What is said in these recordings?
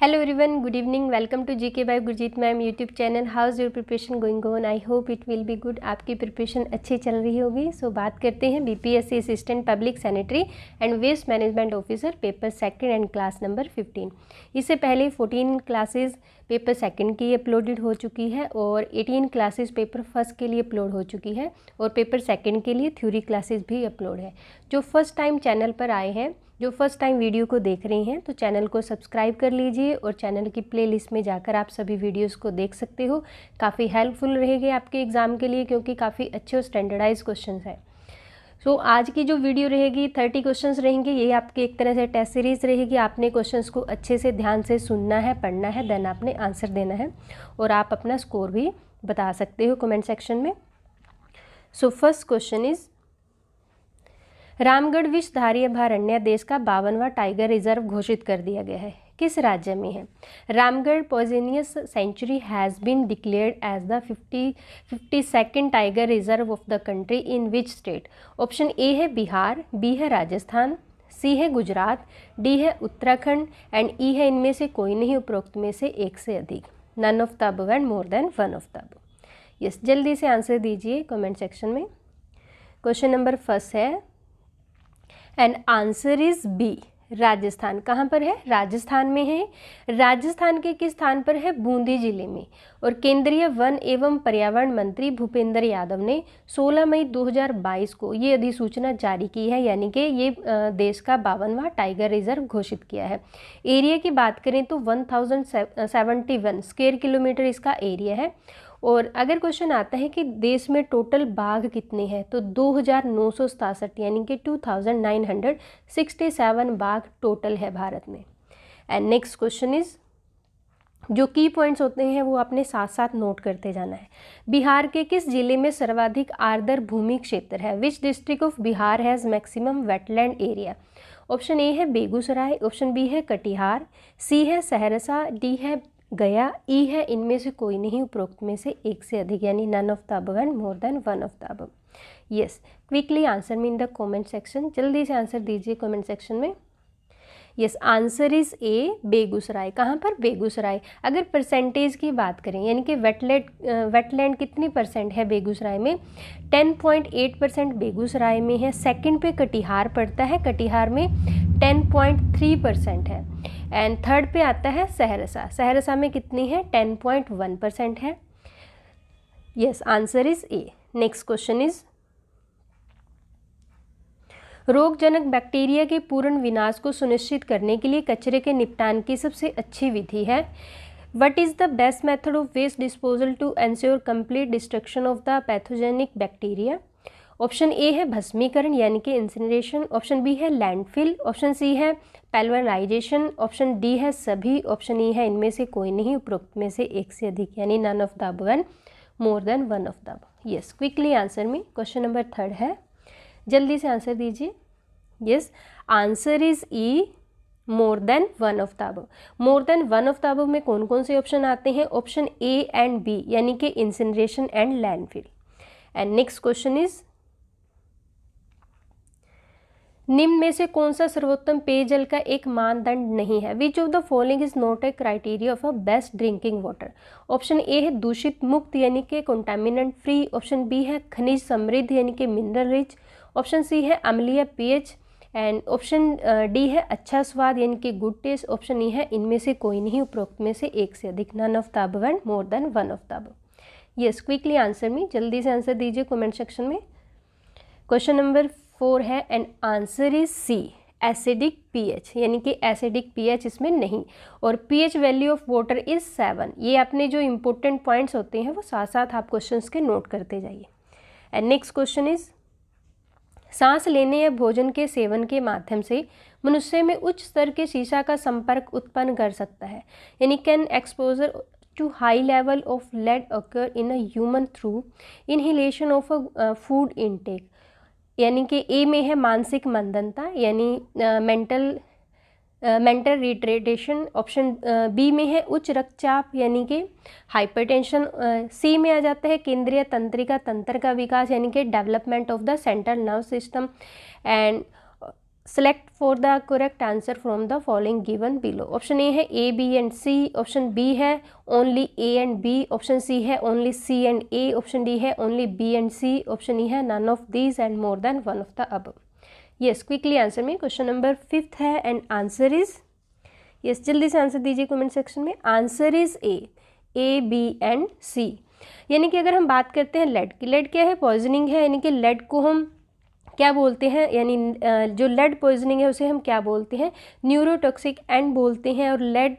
Hello everyone, good evening. Welcome to GK by Gurjeet Ma'am YouTube channel. How's your preparation going on? I hope it will be good. आपकी preparation अच्छी चल रही होगी. So बात करते हैं BPSC assistant public sanitary and waste management officer paper second and class number 15. इससे पहले 14 क्लासेस पेपर सेकंड की अपलोडेड हो चुकी है और 18 क्लासेस पेपर फर्स्ट के लिए अपलोड हो चुकी है और पेपर सेकंड के लिए थ्योरी क्लासेस भी अपलोड है. जो फर्स्ट टाइम चैनल पर आए हैं, जो फर्स्ट टाइम वीडियो को देख रहे हैं, तो चैनल को सब्सक्राइब कर लीजिए और चैनल की प्लेलिस्ट में जाकर आप सभी वीडियोस को देख सकते हो. काफ़ी हेल्पफुल रहेंगे आपके एग्ज़ाम के लिए क्योंकि काफ़ी अच्छे और स्टैंडर्डाइज क्वेश्चंस हैं. सो आज की जो वीडियो रहेगी 30 क्वेश्चंस रहेंगे. ये आपकी एक तरह से टेस्ट सीरीज़ रहेगी. आपने क्वेश्चंस को अच्छे से ध्यान से सुनना है, पढ़ना है, देन आपने आंसर देना है और आप अपना स्कोर भी बता सकते हो कमेंट सेक्शन में. So first question is, Ramgarh Vishdhari अभयारण्य देश का 52वां टाइगर रिजर्व घोषित कर दिया गया है. किस राज्य में है? Ramgarh poisonous sanctuary has been declared as the 52nd tiger reserve of the country in which state? Option A है बिहार, बी है राजस्थान, सी है गुजरात, डी है उत्तराखंड एंड ई है इनमें से कोई नहीं, उपरोक्त में से एक से अधिक. None of the above and more then one of the above. Yes, जल्दी से आंसर दीजिए कमेंट सेक्शन में. क्वेश्चन नंबर फर्स्ट है and answer is B, Rajasthan. कहाँ पर है? राजस्थान में है. राजस्थान के किस स्थान पर है? बूंदी जिले में. और केंद्रीय वन एवं पर्यावरण मंत्री भूपेंद्र यादव ने 16 मई 2022 को ये अधिसूचना जारी की है, यानी कि ये देश का 52वां टाइगर रिजर्व घोषित किया है. एरिया की बात करें तो 1071 स्क्वायर किलोमीटर इसका एरिया है. और अगर क्वेश्चन आता है कि देश में टोटल बाघ कितने हैं, तो 2967 यानी कि 2967 बाघ टोटल है भारत में. एंड नेक्स्ट क्वेश्चन इज, जो की पॉइंट्स होते हैं वो आपने साथ साथ नोट करते जाना है. बिहार के किस जिले में सर्वाधिक आर्द्र भूमि क्षेत्र है? Which district of Bihar has maximum wetland area? Option A है बेगूसराय, ऑप्शन बी है कटिहार, सी है सहरसा, डी है गया, ई है इनमें से कोई नहीं, उपरोक्त में से एक से अधिक, यानी none of the above and more then one of the above. Yes, quickly answer me in the comment section. जल्दी से आंसर दीजिए कमेंट सेक्शन में. Yes, answer is A, Begusarai. कहाँ पर? बेगूसराय. अगर परसेंटेज की बात करें, यानी कि वेटलैंड कितनी परसेंट है बेगूसराय में? 10.8% बेगूसराय में है. सेकंड पे कटिहार पड़ता है, कटिहार में 10.3% है. एंड थर्ड पे आता है सहरसा, सहरसा में कितनी है? 10.1% है. Yes, answer is A. Next question is, रोगजनक बैक्टीरिया के पूर्ण विनाश को सुनिश्चित करने के लिए कचरे के निपटान की सबसे अच्छी विधि है? What is the best method of waste disposal to ensure complete destruction of the pathogenic bacteria? Option A है भस्मीकरण यानी कि इंसिनरेशन, ऑप्शन बी है लैंडफिल, ऑप्शन सी है पैल्वराइजेशन, ऑप्शन डी है सभी, ऑप्शन ई है इनमें से कोई नहीं, उपरोक्त में से एक से अधिक, यानी none of the above and more then one of the above. Yes, quickly answer me. Question number third है, जल्दी से आंसर दीजिए. Yes, answer is E, more then one of the above. मोर देन वन ऑफ द अबव में कौन कौन से ऑप्शन आते हैं? ऑप्शन ए एंड बी, यानी कि incineration and landfill. And next question is, निम्न में से कौन सा सर्वोत्तम पेयजल का एक मानदंड नहीं है? Which of the following is not a criteria of a best drinking water? Option A है दूषित मुक्त यानी कि कंटामिनेंट फ्री, ऑप्शन बी है खनिज समृद्ध यानी कि मिनरल रिच, ऑप्शन सी है अम्लीय पीएच एंड ऑप्शन डी है अच्छा स्वाद यानी कि गुड टेस्ट, ऑप्शन ई है इनमें से कोई नहीं, उपरोक्त में से एक से अधिक, none of the above and more then one of the above. Yes, quickly answer me. जल्दी से आंसर दीजिए कमेंट सेक्शन में. क्वेश्चन नंबर 4 है and answer is C, acidic pH, यानी कि एसिडिक पीएच इसमें नहीं. और pH value of water is 7. ये अपने जो इंपॉर्टेंट पॉइंट्स होते हैं वो साथ साथ आप क्वेश्चंस के नोट करते जाइए. एंड नेक्स्ट क्वेश्चन इज, सांस लेने या भोजन के सेवन के माध्यम से मनुष्य में उच्च स्तर के शीशा का संपर्क उत्पन्न कर सकता है, यानी can exposure to high level of lead occur in a human through inhalation of a food intake. यानी कि ए में है मानसिक मंदता यानी मेंटल रिट्रेडेशन, ऑप्शन बी में है उच्च रक्तचाप यानी कि हाइपरटेंशन, सी में आ जाता है केंद्रीय तंत्रिका तंत्र का विकास यानी कि development of the central nerve system, and select for the correct answer from the following given below. Option A है A B and C, option B है only A and B, option C है only C and A, option D है only B and C, option E है none of these and more then one of the above. Yes, quickly answer में। Question number 5 है and answer is, yes जल्दी से answer दीजिए comment section में। Answer is A B and C. यानी कि अगर हम बात करते हैं लेड की, लेड क्या है, पॉइजनिंग है, यानी कि लेड को हम क्या बोलते हैं, यानी जो लेड पॉइजनिंग है उसे हम क्या बोलते हैं, न्यूरोटॉक्सिक एंड बोलते हैं। और लेड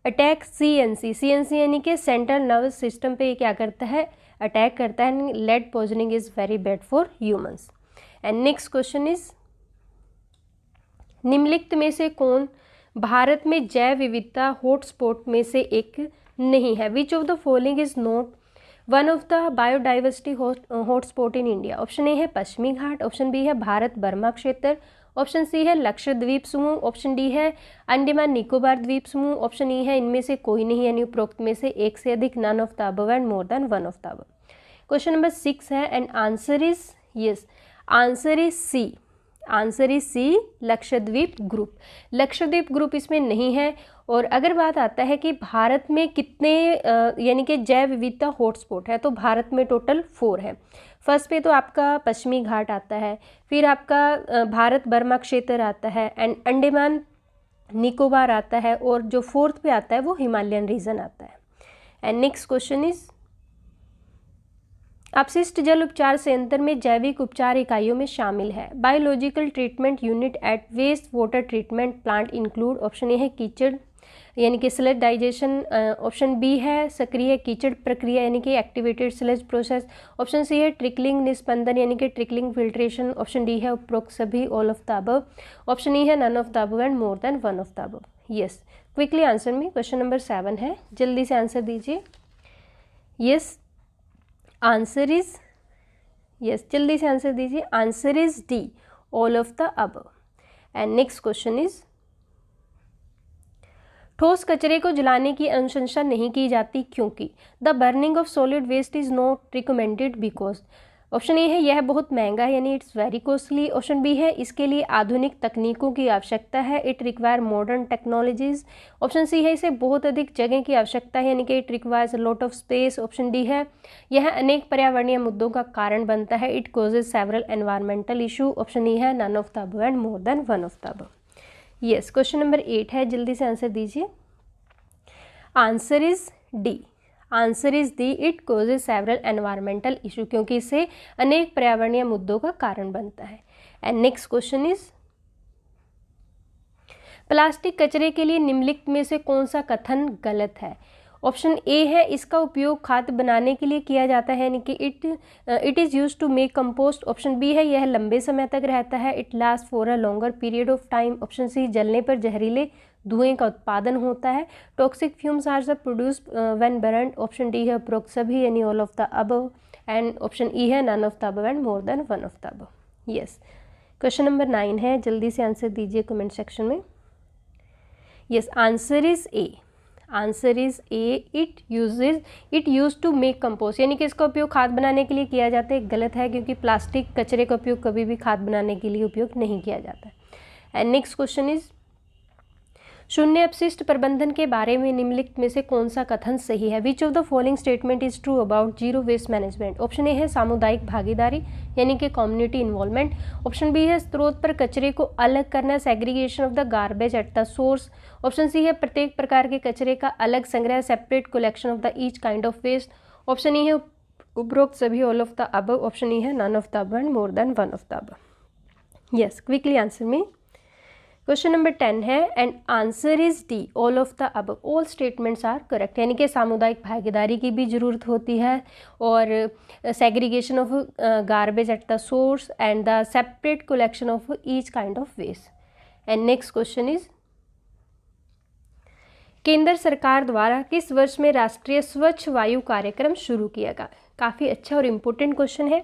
अटैक सीएनसी यानी कि सेंट्रल नर्वस सिस्टम पे क्या करता है, अटैक करता है। Lead poisoning is very bad for humans. And next question is, निम्नलिखित में से कौन भारत में जैव विविधता हॉटस्पॉट में से एक नहीं है। Which of the following is not one of the biodiversity hotspot in India. Option A है पश्चिमी घाट, ऑप्शन बी है भारत बर्मा क्षेत्र, ऑप्शन सी है लक्षद्वीप समूह, ऑप्शन डी है अंडमान निकोबार द्वीप समूह, ऑप्शन ई है इनमें से कोई नहीं यानी उपरोक्त में से एक से अधिक, none of the above and more then one of the above. Question number 6 है and answer is, yes answer is C, answer is C Lakshadweep group. Lakshadweep group इसमें नहीं है। और अगर बात आता है कि भारत में कितने यानी कि जैव विविधता हॉटस्पॉट है, तो भारत में टोटल 4 है। फर्स्ट पे तो आपका पश्चिमी घाट आता है, फिर आपका भारत बर्मा क्षेत्र आता है एंड अंडमान निकोबार आता है, और जो 4th पे आता है वो हिमालयन रीजन आता है। एंड नेक्स्ट क्वेश्चन इज, अपशिष्ट जल उपचार संयंत्र में जैविक उपचार इकाइयों में शामिल है। Biological treatment unit at waste water treatment plant include. Option A है कीचड़ यानी कि स्लज डाइजेशन, ऑप्शन बी है सक्रिय कीचड़ प्रक्रिया यानी कि activated sludge process, option C है ट्रिकलिंग निस्पंदन यानी कि ट्रिकलिंग फिल्ट्रेशन, ऑप्शन डी है उपरोक्त सभी all of the above, option E है none of the above and more then one of the above. Yes, quickly answer में। क्वेश्चन नंबर 7 है, जल्दी से आंसर दीजिए। यस, आंसर इज, यस जल्दी से आंसर दीजिए। Answer is D, all of the above. And next question is, ठोस कचरे को जलाने की अनुशंसा नहीं की जाती क्योंकि the burning of solid waste is not recommended because. Option A है यह बहुत महंगा है यानी it's very costly, option B है इसके लिए आधुनिक तकनीकों की आवश्यकता है, it require modern technologies, option C है इसे बहुत अधिक जगह की आवश्यकता है यानी कि it requires a lot of space, option D है यह अनेक पर्यावरणीय मुद्दों का कारण बनता है, it causes several environmental issue, option E है none of the above and more then one of the above. Yes, question number 8 है, जल्दी से आंसर दीजिए। Answer is D, answer is D, it causes several environmental issue, क्योंकि इससे अनेक पर्यावरणीय मुद्दों का कारण बनता है। And next question is, plastic कचरे के लिए निम्नलिखित में से कौन सा कथन गलत है। ऑप्शन ए है इसका उपयोग खाद बनाने के लिए किया जाता है यानी कि it is use to make compost, option B है यह लंबे समय तक रहता है, it last for a longer period of time, option C जलने पर जहरीले धुएं का उत्पादन होता है, toxic fumes are produce when burned, option D है उपरोक्त सभी यानी all of the above, and option E है none of the above and more then one of the above. Yes, question number 9 है, जल्दी से आंसर दीजिए कमेंट सेक्शन में। Yes, answer is A, answer is A, it use to make compost यानी कि इसका उपयोग खाद बनाने के लिए किया जाता है, गलत है क्योंकि प्लास्टिक कचरे का उपयोग कभी भी खाद बनाने के लिए उपयोग नहीं किया जाता है। एंड नेक्स्ट क्वेश्चन इज, शून्य अपशिष्ट प्रबंधन के बारे में निम्नलिखित में से कौन सा कथन सही है। Which of the following statement is true about zero waste management. Option A है सामुदायिक भागीदारी यानी कि कम्युनिटी इन्वॉल्वमेंट, ऑप्शन बी है स्रोत पर कचरे को अलग करना, segregation of the garbage at the source, option C है प्रत्येक प्रकार के कचरे का अलग संग्रह, separate collection of the each kind of waste, option E है उपरोक्त सभी all of the above, option E है none of the above and more then one of the above. Yes, quickly answer में। क्वेश्चन नंबर 10 है and answer is D, all of the above, all statements are correct यानी कि सामुदायिक भागीदारी की भी ज़रूरत होती है और segregation of garbage at the source and the separate collection of each kind of waste. And next question is, केंद्र सरकार द्वारा किस वर्ष में राष्ट्रीय स्वच्छ वायु कार्यक्रम शुरू किया गया। काफ़ी अच्छा और इम्पोर्टेंट क्वेश्चन है।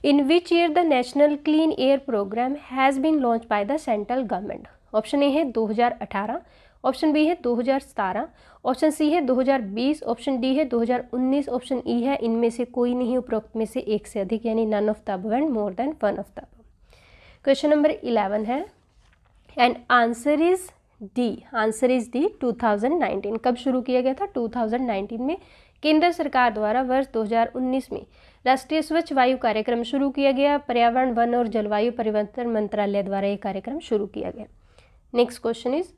In which year the national clean air programme has been launch by the central government. Option A है 2018, ऑप्शन बी है 2017, ऑप्शन सी है 2020, ऑप्शन डी है 2019, ऑप्शन ई है इनमें से कोई नहीं उपरोक्त में से एक से अधिक यानी none of the above and more then one of the above. Question number 11 है, and answer is D, answer is D 2019। कब शुरू किया गया था? 2019 में केंद्र सरकार द्वारा वर्ष 2019 में राष्ट्रीय स्वच्छ वायु कार्यक्रम शुरू किया गया। पर्यावरण, वन और जलवायु परिवर्तन मंत्रालय द्वारा ये कार्यक्रम शुरू किया गया। नेक्स्ट क्वेश्चन इज,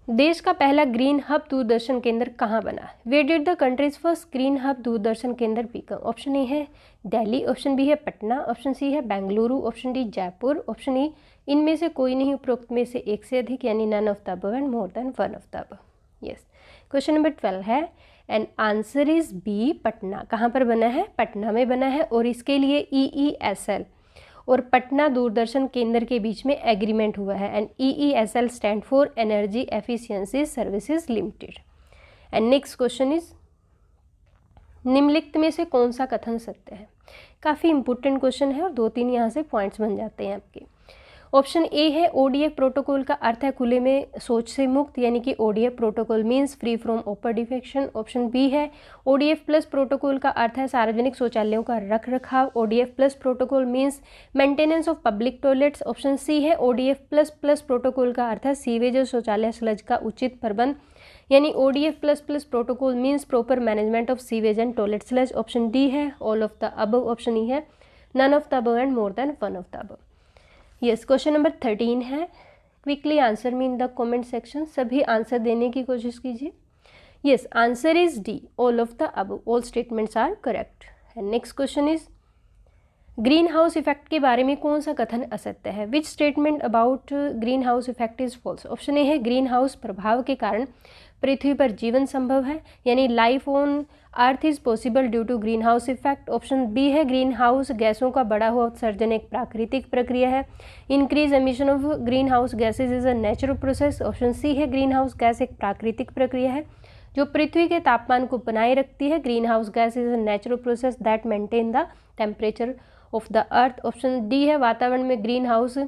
देश का पहला ग्रीन हब दूरदर्शन केंद्र कहाँ बना? Where did the country's first green hub Doordarshan केंद्र बिकम? ऑप्शन ए है दिल्ली, ऑप्शन बी है पटना, ऑप्शन सी है Bengaluru, option D Jaipur, option E इनमें से कोई नहीं, उपरोक्त में से एक से अधिक, यानी none of the above and more then one of the above. Yes, question number 12 है and answer is B Patna. कहाँ पर बना है? पटना में बना है और इसके लिए EESL और पटना दूरदर्शन केंद्र के बीच में एग्रीमेंट हुआ है and EESL stand for energy efficiency services limited. And next question is, निम्नलिखित में से कौन सा कथन सत्य है? काफ़ी इंपॉर्टेंट क्वेश्चन है और 2-3 यहाँ से पॉइंट्स बन जाते हैं आपके। ऑप्शन ए है ODF प्रोटोकॉल का अर्थ है खुले में सोच से मुक्त, यानी कि ODF protocol means free from open defecation. Option B है ODF प्लस प्रोटोकॉल का अर्थ है सार्वजनिक शौचालयों का रख रखाव। ODF plus protocol means maintenance of public toilets. Option C है ODF प्लस प्लस प्रोटोकॉल का अर्थ है सीवेज और शौचालय स्लज का उचित प्रबंध, यानी ODF plus plus protocol means proper management of sewage and toilet sludge. Option D है all of the above. Option E है none of the above and more then one of the above. Yes, question number 13 है, quickly answer me in the comment section. सभी answer देने की कोशिश कीजिए। Yes, answer is D all of the above, all statements are correct. And next question is, green house effect के बारे में कौन सा कथन असत्य है? Which statement about green house effect is false? Option A है ग्रीन हाउस प्रभाव के कारण पृथ्वी पर जीवन संभव है, यानी life on earth is possible due to green house effect. Option B है ग्रीन हाउस गैसों का बढ़ा हुआ उत्सर्जन एक प्राकृतिक प्रक्रिया है, increase emission of green house gases is a natural process. Option C है ग्रीन हाउस गैस एक प्राकृतिक प्रक्रिया है जो पृथ्वी के तापमान को बनाए रखती है, green house gas is a natural process that maintain the temperature of the earth. Option D है वातावरण में ग्रीन हाउस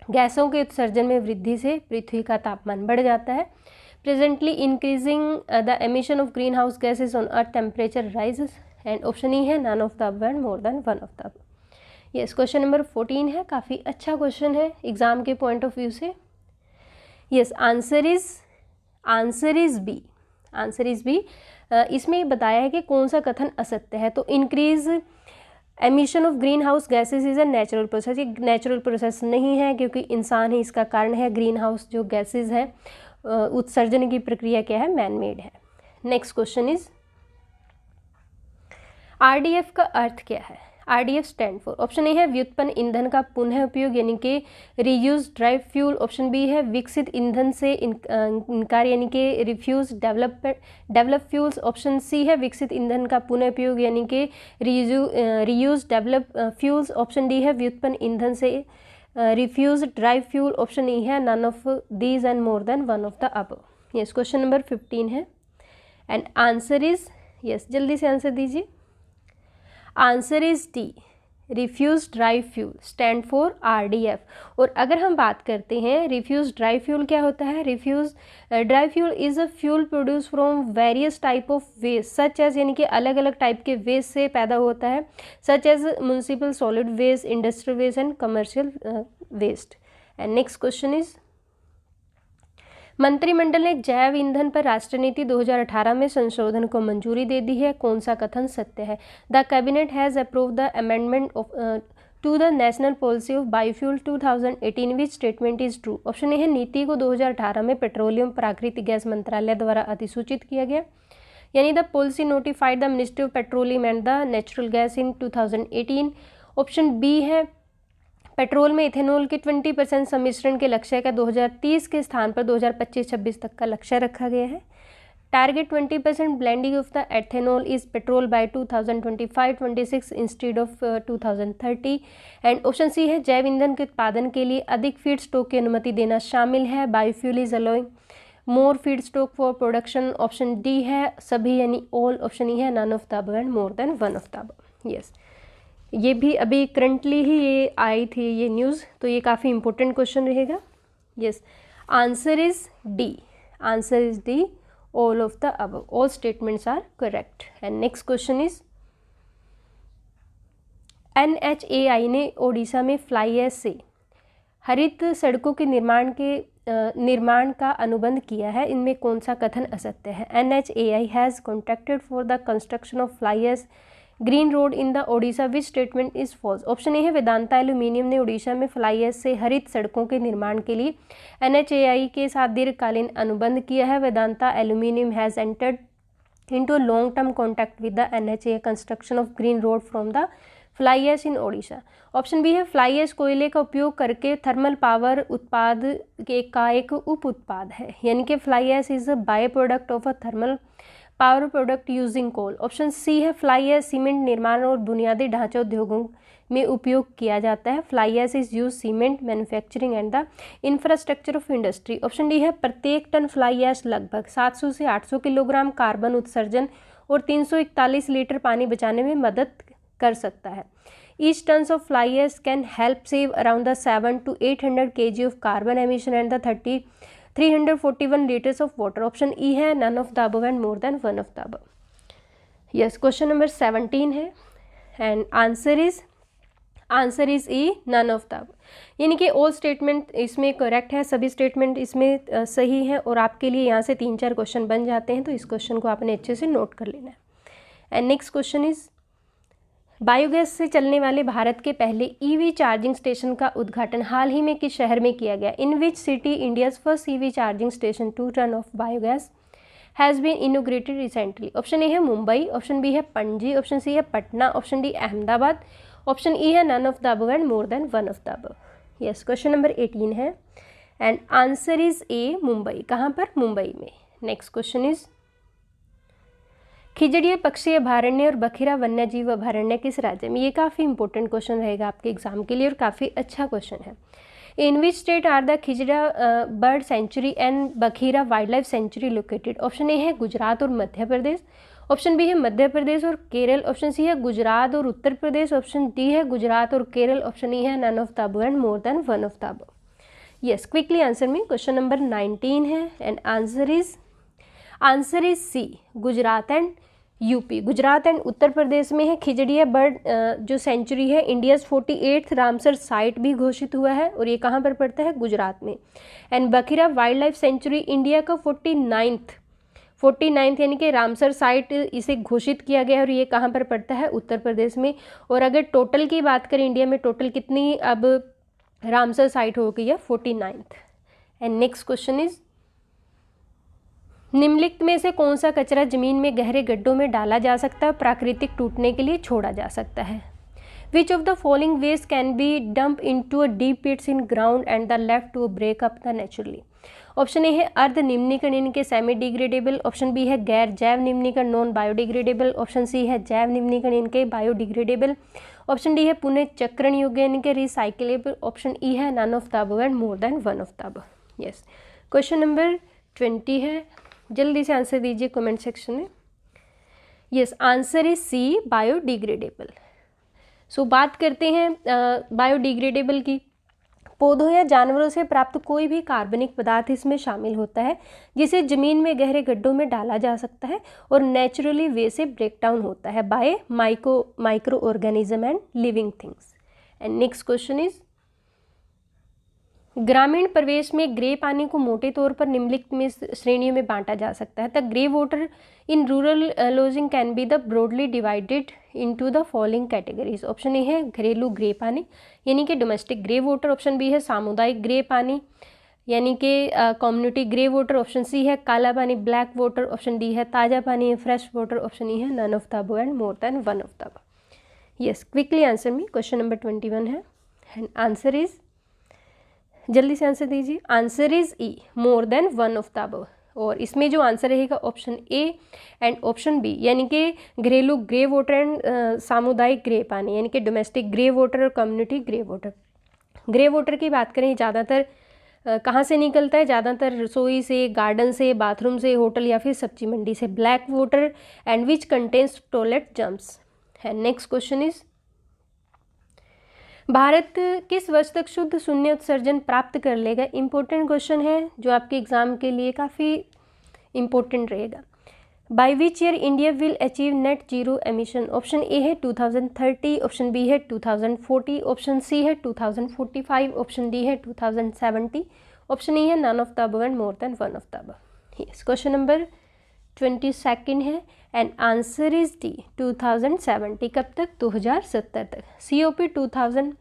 गैसों के उत्सर्जन में वृद्धि से पृथ्वी का तापमान बढ़ जाता है। Presently increasing the emission of green house gases on earth temperature rises. And option E है none of the above and more then one of the above. Yes, question number 14 है, काफ़ी अच्छा क्वेश्चन है एग्जाम के point of view से। Yes, answer is B, answer is B. इसमें बताया है कि कौन सा कथन असत्य है। तो increase emission of green house gases is a natural process, ये नेचुरल प्रोसेस नहीं है क्योंकि इंसान ही इसका कारण है। ग्रीन हाउस जो गैसेज है उत्सर्जन की प्रक्रिया क्या है? मैन मेड है। नेक्स्ट क्वेश्चन इज, RDF का अर्थ क्या है? RDF stand for, option A है व्युत्पन्न ईंधन का पुनः उपयोग यानी कि reuse drive fuel. Option B है विकसित ईंधन से इनकार यानी कि refuse develop fuels. Option C है विकसित ईंधन का पुनः उपयोग यानी कि reuse develop fuels. Option D है व्युत्पन्न ईंधन से refuse drive fuel. Option E है none of these and more then one of the above. Yes, question number 15 है एंड आंसर इज, यस जल्दी से आंसर दीजिए। Answer is D, refuse drive fuel stand for RDF। और अगर हम बात करते हैं रिफ्यूज ड्राइव फ्यूल क्या होता है? Refuse drive fuel is a fuel produce from various type of waste such as, यानी कि अलग अलग टाइप के वेस्ट से पैदा होता है, such as municipal solid waste, industrial waste and commercial waste. And next question is, मंत्रिमंडल ने जैव ईंधन पर राष्ट्रीय नीति 2018 में संशोधन को मंजूरी दे दी है, कौन सा कथन सत्य है? The cabinet has approved the amendment of to the national policy of biofuel 2018 which statement is true. Option A है नीति को 2018 में पेट्रोलियम प्राकृतिक गैस मंत्रालय द्वारा अधिसूचित किया गया, यानी the policy notified the ministry of petroleum and the natural gas in 2018। Option B है पेट्रोल में इथेनॉल के 20% सम्मिश्रण के लक्ष्य का 2030 के स्थान पर 2025-26 तक का लक्ष्य रखा गया है। Target 20% blending of the ethanol is petrol by 2025-26 instead of 2030। And option C है जैव ईंधन के उत्पादन के लिए अधिक फीड स्टॉक की अनुमति देना शामिल है, biofuel is allowing more feed stock for production. Option D है सभी यानी ऑल। ऑप्शन ई है none of the above and more then one of the above. Yes, ये भी अभी करंटली ही ये आई थी ये न्यूज़, तो ये काफ़ी इंपॉर्टेंट क्वेश्चन रहेगा। Yes, answer is D, answer is D all of the above, all statements are correct. And next question is, NHAI ने ओडिशा में फ्लाई ऐश से हरित सड़कों के निर्माण का अनुबंध किया है, इनमें कौन सा कथन असत्य है? NHAI has contracted for the construction of fly ash green road in the Odisha, which statement is false? Option A है वेदांता एल्यूमिनियम ने ओडिशा में फ्लाई ऐश से हरित सड़कों के निर्माण के लिए NHAI के साथ दीर्घकालीन अनुबंध किया है। Vedanta aluminium has entered into long term contact with the NHAI construction of green road from the fly ash in Odisha. Option B है फ्लाई ऐश कोयले का उपयोग करके थर्मल पावर उत्पाद का एक उप उत्पाद है, यानी कि fly ash is a by product of a thermal power product using coal. Option C है फ्लाई ऐश सीमेंट निर्माण और बुनियादी ढांचा उद्योगों में उपयोग किया जाता है। Fly ash is use cement manufacturing and the infrastructure of industry. Option D है प्रत्येक टन फ्लाई ऐश लगभग 700 से 800 किलोग्राम कार्बन उत्सर्जन और 341 लीटर पानी बचाने में मदद कर सकता है। Each tons of fly ash can help save around the 700 to 800 kg of carbon emission and the 341 litres of water. Option E है none of the above and more then one of the above. Yes, question number 17 है and answer is E none of the above, यानी कि all statement इसमें correct है, सभी statement इसमें सही है और आपके लिए यहाँ से 3-4 क्वेश्चन बन जाते हैं, तो इस क्वेश्चन को आपने अच्छे से नोट कर लेना है। And next question is biogas से चलने वाले भारत के पहले ईवी चार्जिंग स्टेशन का उद्घाटन हाल ही में किस शहर में किया गया? In which city India's first EV charging station to run off biogas has been inaugurated recently? Option A है मुंबई, ऑप्शन बी है पणजी, ऑप्शन सी है Patna, option D Ahmedabad, option E है none of the above and more then one of the above. Yes, question number 18 है and answer is A Mumbai. कहाँ पर? मुंबई में। Next question is Khijadiya पक्षी अभयारण्य और बखिरा वन्यजीव अभयारण्य किस राज्य में? ये काफ़ी इंपॉर्टेंट क्वेश्चन रहेगा आपके एग्जाम के लिए और काफ़ी अच्छा क्वेश्चन है। In which state are the Khijadiya bird sanctuary and Bakhira wildlife sanctuary located? Option A है गुजरात और मध्य प्रदेश, ऑप्शन बी है मध्य प्रदेश और केरल, ऑप्शन सी है गुजरात और उत्तर प्रदेश, ऑप्शन डी है गुजरात और केरल, ऑप्शन ई है none of the above and more then one of the above. Yes, quickly answer में। क्वेश्चन नंबर 19 है and answer is C Gujarat and UP. Gujarat and Uttar Pradesh में है। खिजड़िया बर्ड जो सेंचुरी है इंडियाज़ 48th रामसर साइट भी घोषित हुआ है और ये कहाँ पर पड़ता है? गुजरात में। And Bakhira wildlife century India का 49th यानी कि रामसर साइट इसे घोषित किया गया है और ये कहाँ पर पड़ता है? उत्तर प्रदेश में। और अगर टोटल की बात करें इंडिया में टोटल कितनी अब रामसर साइट हो गई है? 49th। And next question is निम्नलिखित में से कौन सा कचरा जमीन में गहरे गड्ढों में डाला जा सकता है, प्राकृतिक टूटने के लिए छोड़ा जा सकता है? Which of the following waste can be dump into a deep pits in ground and the left to break up the naturally? Option A है अर्ध निम्नीकरण यानी कि सेमी डिग्रेडेबल, ऑप्शन बी है गैर जैव निम्नीकरण नॉन बायोडिग्रेडेबल, ऑप्शन सी है जैव निम्नीकरण यानी कि बायोडिग्रेडेबल, ऑप्शन डी है पुनः चक्रण योग्य यानी कि रिसाइकलेबल, ऑप्शन ई है none of the above and more then one of the above. Yes, question number 20 है, जल्दी से आंसर दीजिए कमेंट सेक्शन में। Yes, answer is C biodegradable. So बात करते हैं बायोडिग्रेडेबल की। पौधों या जानवरों से प्राप्त कोई भी कार्बनिक पदार्थ इसमें शामिल होता है जिसे जमीन में गहरे गड्ढों में डाला जा सकता है और नेचुरली वे से ब्रेक डाउन होता है bye micro organism and living things. And next question is ग्रामीण परिवेश में ग्रे पानी को मोटे तौर पर निम्नलिखित में श्रेणियों में बांटा जा सकता है। The grey water in rural lodging can be the broadly divided into the following categories. Option A है घरेलू ग्रे पानी यानी कि domestic grey water, option B है सामुदायिक ग्रे पानी यानी कि community grey water, option C है काला पानी ब्लैक वाटर, ऑप्शन डी है ताज़ा पानी फ्रेश वाटर, ऑप्शन ई है none of the above and more then one of the above. Yes, quickly answer me. Question number 21 है एंड आंसर इज, जल्दी से आंसर दीजिए, answer is E more then one of the above. और इसमें जो answer रहेगा option A and option B यानी कि घरेलू ग्रे वाटर एंड सामुदायिक ग्रे पानी यानी कि डोमेस्टिक ग्रे वाटर और community grey water. Grey water की बात करें ज़्यादातर कहाँ से निकलता है? ज़्यादातर रसोई से, गार्डन से, बाथरूम से, होटल या फिर सब्जी मंडी से। Black water and which contains toilet germs. And next question is Bharat किस वर्ष तक शुद्ध शून्य उत्सर्जन प्राप्त कर लेगा? इंपॉर्टेंट क्वेश्चन है जो आपके एग्जाम के लिए काफ़ी इम्पोर्टेंट रहेगा। By which year India will achieve net zero emission? Option A है 2030, ऑप्शन बी है 2040, ऑप्शन सी है 2045, ऑप्शन डी है 2070, ऑप्शन ई है none of the above and more then one of the above. Yes, question number 22 है and answer is D 2070। कब तक? 2070 तक। COP 2000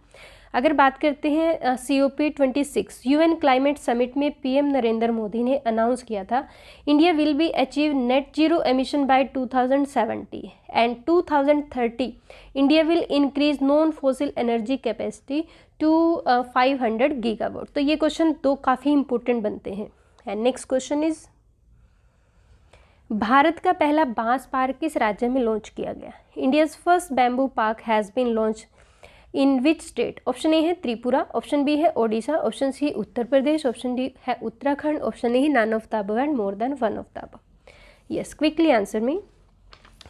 अगर बात करते हैं COP 26 UN क्लाइमेट समिट में PM नरेंद्र मोदी ने अनाउंस किया था India will be achieve net zero emission by 2070 and 2030 India will increase non fossil energy capacity to 500 gigawatt. तो ये क्वेश्चन दो काफ़ी इंपॉर्टेंट बनते हैं। And next question is Bharat का पहला बांस पार्क किस राज्य में लॉन्च किया गया? India's first bamboo park has been launch in which state? Option A है त्रिपुरा, ऑप्शन बी है Odisha, option C Uttar Pradesh, option D है Uttarakhand, option A none of the above and more then one of the above. Yes, quickly answer me,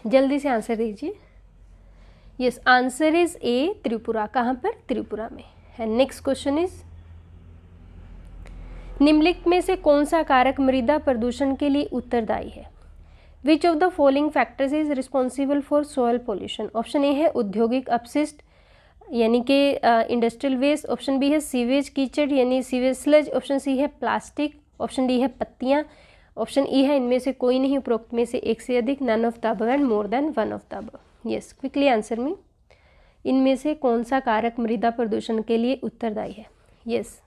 जल्दी से answer दीजिए। Yes, answer is A Tripura. कहाँ पर? त्रिपुरा में। And next question is निम्नलिखित में से कौन सा कारक मृदा प्रदूषण के लिए उत्तरदायी है? Which of the following factors is responsible for soil pollution? Option A है औद्योगिक अपशिष्ट यानी कि इंडस्ट्रियल वेस्ट, ऑप्शन बी है सीवेज कीचड़ यानी सीवेज स्लज, ऑप्शन सी है प्लास्टिक, ऑप्शन डी है पत्तियां, ऑप्शन ई है इनमें से कोई नहीं, उपरोक्त में से एक से अधिक, none of the above and more then one of the above. Yes, quickly answer me, इनमें से कौन सा कारक मृदा प्रदूषण के लिए उत्तरदायी है? Yes,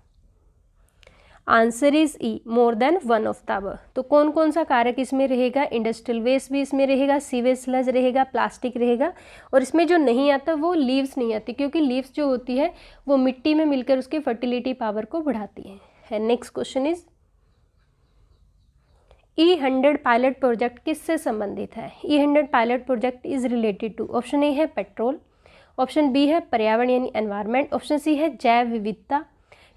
answer is E, more then one of the above. तो कौन कौन सा कारक इसमें रहेगा? इंडस्ट्रियल वेस्ट भी इसमें रहेगा, सीवेज स्लज रहेगा, प्लास्टिक रहेगा, और इसमें जो नहीं आता वो लीव्स नहीं आती, क्योंकि लीव्स जो होती है वो मिट्टी में मिलकर उसकी फर्टिलिटी पावर को बढ़ाती है। Next question is E100 pilot project किससे संबंधित है? E100 pilot project is related to, option A है पेट्रोल, ऑप्शन बी है पर्यावरण यानी एनवायरनमेंट, ऑप्शन सी है जैव विविधता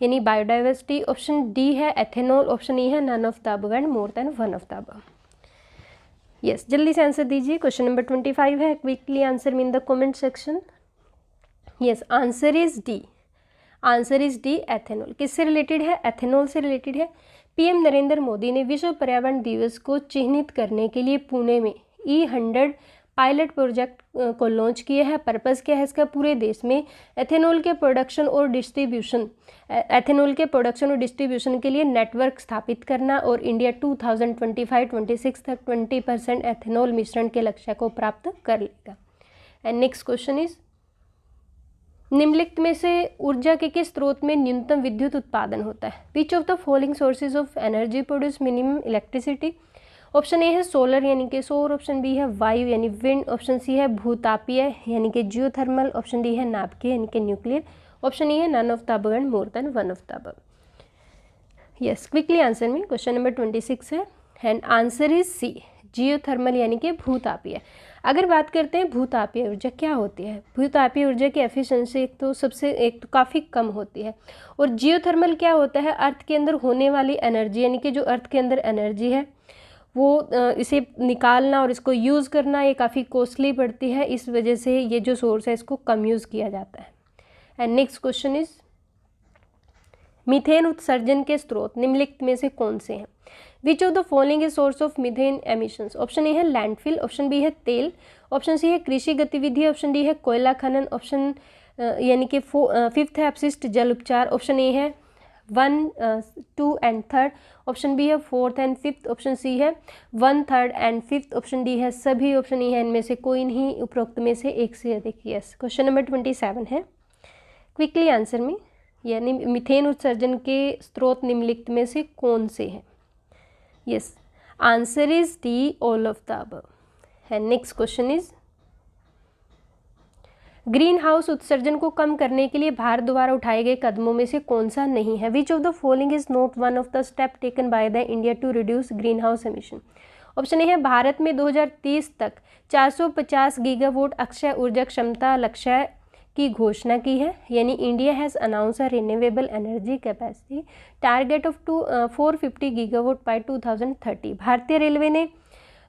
यानी बायोडाइवर्सिटी, ऑप्शन डी है एथेनॉल, ऑप्शन ई है none of the above and more then one of the above. Yes, जल्दी से आंसर दीजिए। क्वेश्चन नंबर 25 है, quickly answer me in the comment section. Yes, answer is D, answer is D ethanol. किससे related है? Ethanol से related है। PM Narendra Modi ने विश्व पर्यावरण दिवस को चिन्हित करने के लिए पुणे में E100 पायलट प्रोजेक्ट को लॉन्च किया है। पर्पस क्या है इसका? पूरे देश में एथेनॉल के प्रोडक्शन और डिस्ट्रीब्यूशन के लिए नेटवर्क स्थापित करना और इंडिया 2025-26 तक 20% एथेनॉल मिश्रण के लक्ष्य को प्राप्त कर लेगा। एंड नेक्स्ट क्वेश्चन इज निम्नलिखित में से ऊर्जा के किस स्रोत में न्यूनतम विद्युत उत्पादन होता है? Which of the following sources of energy produce minimum electricity? Option A है सोलर यानी कि सौर, ऑप्शन बी है वायु यानी विंड, ऑप्शन सी है भूतापीय यानी कि जियोथर्मल, ऑप्शन डी है नाभिकीय यानी कि न्यूक्लियर, ऑप्शन ई है none of the above and more then one of the above. Yes, quickly answer में, क्वेश्चन नंबर 26 है and answer is C, geothermal यानी कि भूतापीय। अगर बात करते हैं भूतापीय ऊर्जा क्या होती है, भूतापीय ऊर्जा की एफिशिएंसी एक तो काफ़ी कम होती है, और जियोथर्मल क्या होता है? अर्थ के अंदर होने वाली एनर्जी यानी कि जो अर्थ के अंदर एनर्जी है वो इसे निकालना और इसको यूज़ करना ये काफ़ी कॉस्टली पड़ती है, इस वजह से ये जो सोर्स है इसको कम यूज़ किया जाता है। And next question is methane उत्सर्जन के स्रोत निम्नलिखित में से कौन से हैं? विच of the following is source of methane emissions? Option A है लैंडफिल, ऑप्शन बी है तेल, ऑप्शन सी है कृषि गतिविधि, ऑप्शन डी है कोयला खनन, ऑप्शन यानी कि 5th है अपशिष्ट जल उपचार, ऑप्शन ए है 1, 2 एंड 3rd, ऑप्शन बी है 4th and 5th, option C है 1, 3rd and 5th, option D है सभी, ऑप्शन ई है इनमें से कोई नहीं, उपरोक्त में से एक से अधिक। यस, क्वेश्चन नंबर 27 है, क्विकली आंसर में, यानी मीथेन उत्सर्जन के स्रोत निम्नलिखित में से कौन से हैं? Yes, answer is D, all of the above. And next question is green house उत्सर्जन को कम करने के लिए भारत द्वारा उठाए गए कदमों में से कौन सा नहीं है? Which of the following is not one of the step taken by the India to reduce green house emission? Option A है भारत में 2030 तक 450 गीगावाट अक्षय ऊर्जा क्षमता लक्ष्य की घोषणा की है, यानी India has announce a renewable energy capacity target of 450 gigawatt by 2030। भारतीय रेलवे ने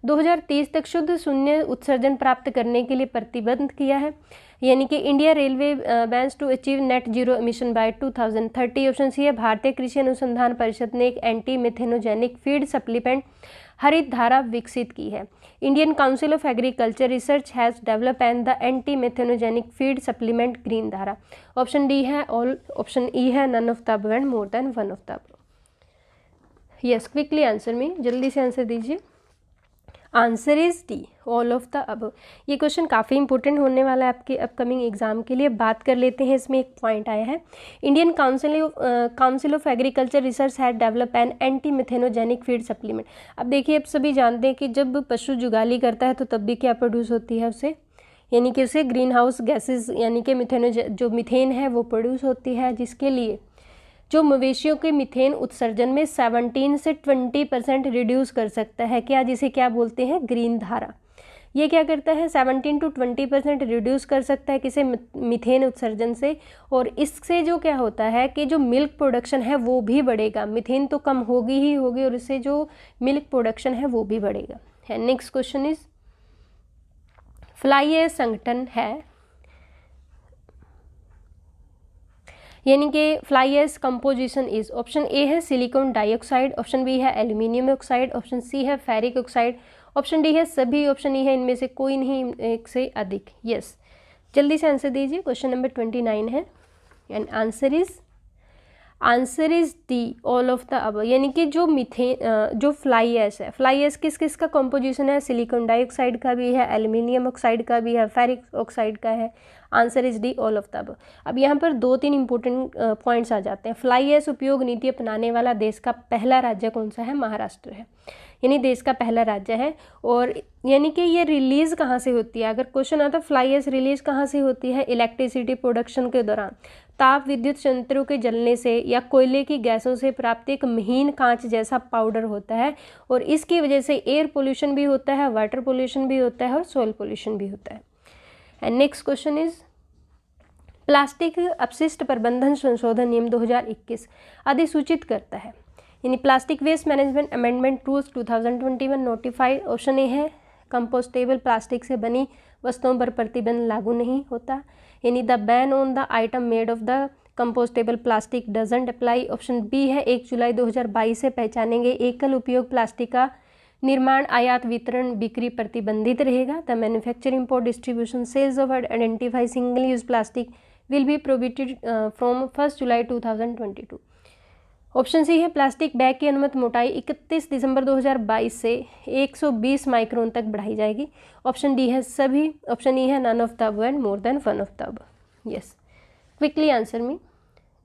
2030 तक शुद्ध शून्य उत्सर्जन प्राप्त करने के लिए प्रतिबद्ध किया है, यानी कि India railway bans to achieve net zero emission by 2030। Option C है भारतीय कृषि अनुसंधान परिषद ने एक एंटी मिथेनोजेनिक फीड सप्लीमेंट हरित धारा विकसित की है। Indian council of agriculture research has develop and the anti methanogenic feed supplement green Dhara. Option D है ऑल, ऑप्शन ई है none of the above and more then one of the above. Yes, quickly answer में, जल्दी से answer दीजिए। Answer is D, all of the above. ये question काफ़ी important होने वाला है आपके अपकमिंग एग्जाम के लिए। बात कर लेते हैं, इसमें एक पॉइंट आया है, Indian council of agriculture research had develop an anti methanogenic feed supplement. अब देखिए, आप सभी जानते हैं कि जब पशु जुगाली करता है तो तब भी क्या प्रोड्यूस होती है उसे, यानी कि उसे ग्रीन हाउस गैसेज यानी कि जो मीथेन है वो प्रोड्यूस होती है, जिसके लिए जो मवेशियों के मीथेन उत्सर्जन में 17 से 20% रिड्यूस कर सकता है। क्या, जिसे क्या बोलते हैं, ग्रीन धारा। ये क्या करता है, 17 to 20% रिड्यूस कर सकता है किसे, मीथेन उत्सर्जन से। और इससे जो क्या होता है कि जो मिल्क प्रोडक्शन है वो भी बढ़ेगा। मीथेन तो कम होगी ही होगी और इससे जो मिल्क प्रोडक्शन है वो भी बढ़ेगा। है next question is, fly ash संगठन है, यानी कि fly ash composition is, option A है सिलिकॉन डाइऑक्साइड, ऑप्शन बी है एल्यूमिनियम ऑक्साइड, ऑप्शन सी है फेरिक ऑक्साइड, ऑप्शन डी है सभी, ऑप्शन ई है इनमें से कोई नहीं, एक से अधिक। यस, जल्दी से आंसर दीजिए। क्वेश्चन नंबर 29 है and answer is D, all of the above. यानी कि जो जो फ्लाई एश है, फ्लाई एश किस किस का कंपोजिशन है, सिलिकॉन डाइऑक्साइड का भी है, एल्यूमिनियम ऑक्साइड का भी है, फेरिक ऑक्साइड का है। Answer is D, all of the above. अब यहाँ पर 2-3 इंपॉर्टेंट पॉइंट्स आ जाते हैं। फ्लाई एश उपयोग नीति अपनाने वाला देश का पहला राज्य कौन सा है, महाराष्ट्र है, यानी देश का पहला राज्य है। और यानी कि ये रिलीज़ कहाँ से होती है, अगर क्वेश्चन आता है फ्लाई एश रिलीज कहाँ से होती है, इलेक्ट्रिसिटी प्रोडक्शन के दौरान ताप विद्युत संयंत्रों के जलने से या कोयले की गैसों से प्राप्त एक महीन कांच जैसा पाउडर होता है। और इसकी वजह से एयर पोल्यूशन भी होता है, वाटर पोल्यूशन भी होता है और सॉइल पोल्यूशन भी होता है। And next question is, plastic अपशिष्ट प्रबंधन संशोधन नियम 2021 अधिसूचित करता है, यानी plastic waste management amendment rules 2021 notified. Option A है कंपोस्टेबल प्लास्टिक से बनी वस्तुओं पर प्रतिबंध लागू नहीं होता, यानी the ban on the item made of the compostable plastic doesn't apply. Option B है 1 जुलाई 2022 से पहचानेंगे एकल उपयोग प्लास्टिक का निर्माण, आयात, वितरण, बिक्री प्रतिबंधित रहेगा। The manufacture, import, distribution, sales of identify single use plastic will be prohibited from 1 July 2022। Option C है प्लास्टिक बैग की अनुमत मोटाई 31 दिसंबर 2022 से 120 माइक्रोन तक बढ़ाई जाएगी। ऑप्शन डी है सभी, ऑप्शन ई है none of the above and more then one of the above. Yes, quickly answer me,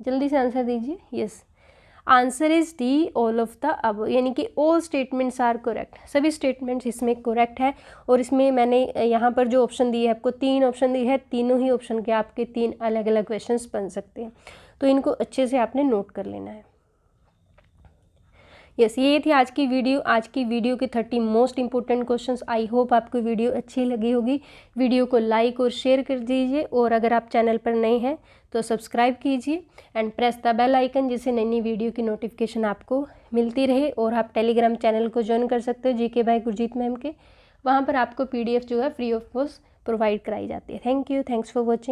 जल्दी से आंसर दीजिए। Yes, answer is D, all of the above, यानी कि ऑल स्टेटमेंट्स आर करेक्ट, सभी statements इसमें correct है। और इसमें मैंने यहाँ पर जो ऑप्शन दिए है, आपको 3 ऑप्शन दिए हैं, तीनों ही ऑप्शन के आपके 3 अलग अलग क्वेश्चंस बन सकते हैं, तो इनको अच्छे से आपने नोट कर लेना है। यस, ये थी आज की वीडियो के 30 most important questions. I hope आपको वीडियो अच्छी लगी होगी। वीडियो को लाइक और शेयर कर दीजिए, और अगर आप चैनल पर नए हैं तो सब्सक्राइब कीजिए and press the bell icon, जिससे नई नई वीडियो की नोटिफिकेशन आपको मिलती रहे। और आप टेलीग्राम चैनल को ज्वाइन कर सकते हो जीके बाय गुरजीत मैम के, वहाँ पर आपको PDF जो है फ्री ऑफ कॉस्ट प्रोवाइड कराई जाती है। Thank you, thanks for watching.